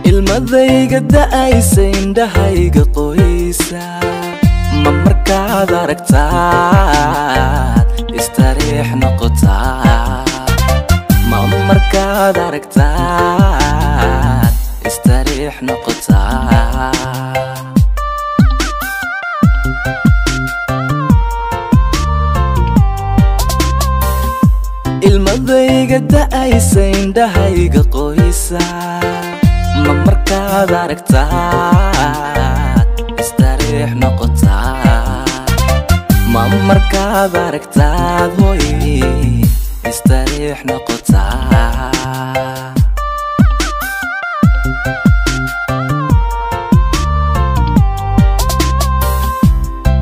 ilmadayga da'aysa indhahayga qoysa ma markaad aragtaad istariix noqotaa ma markaad aragtaad istariix noqotaa ilmadayga da'aysa indhahayga qoysa ma markaad aragtaad istariix noqotaa ma markaad aragtaad hoy istariix noqotaa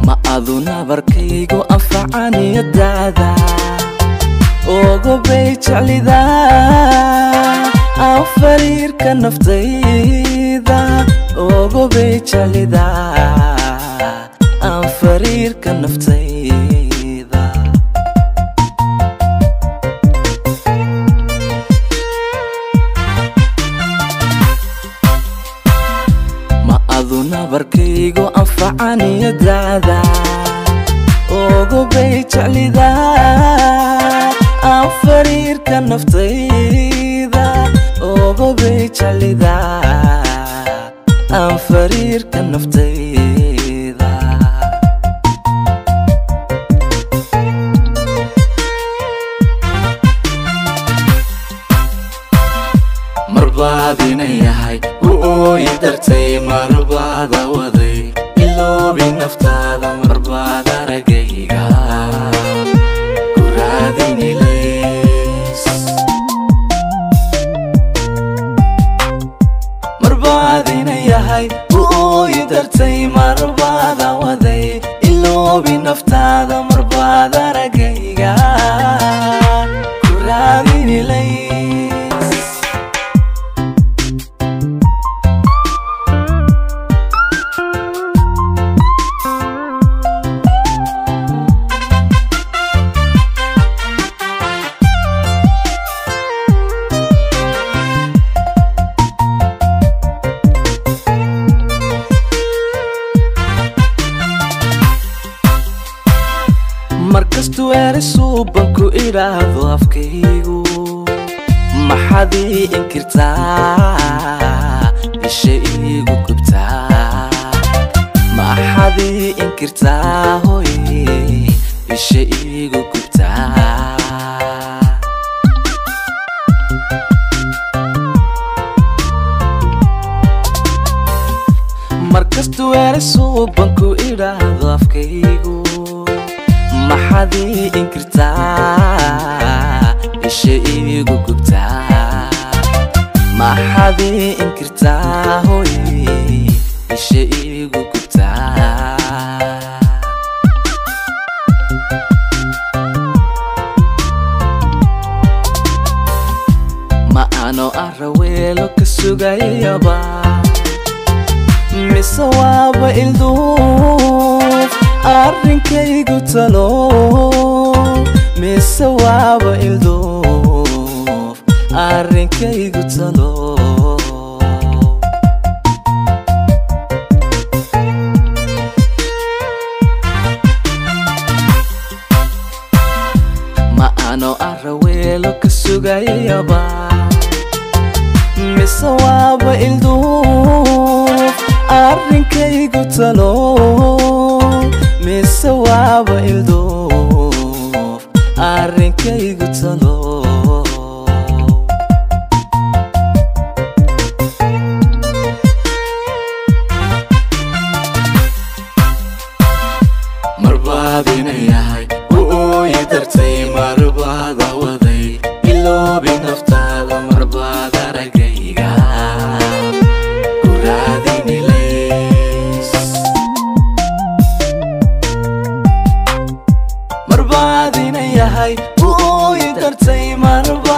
ma aduna barkaygu anfacaniyadaada ogo bay jeclida aan fariirka naftayda ogo bay jeclida aan fariirka naftayda ma aduna barkaygu anfacaniyadaada ogo bay jeclida aan fariirka naftayda ogo bay jeclida aan fariirka naftayda marbaad inayahay u ooyi dartay marbaada waday iloobi naftaada marbaad aragayga marbaadinayahay u ooyi dartay marbaada waday iloobi naftaada marbaad aragayga ku raadinilays markastuu erisuubanku idhaahdo afkaygu maxaad ii inkirtaa isha iigu gubtaa maxaad ii inkirtaa hoy isha iigu gubtaa markastuu erisuubanku idhaahdo afkaygu maxaad ii inkirtaa isha iigu gubtaa maxaad ii inkirtaa hoy isha iigu gubtaa ma ano araweelo ka sugayaba mise waaba ilduuf arrinkaygu talo mise waaba ilduuf arrinkaygu talo ma ano araweelo ka sugayaba mise waaba ilduuf arrinkaygu talo mise waaba ilduuf arrinkaygu talo marbaad inayahay u ooyi dartay marbaada waday iloobi naftaada marbaad aragayga ku raadinilays marbaad inayahay u ooyi dartay marbaad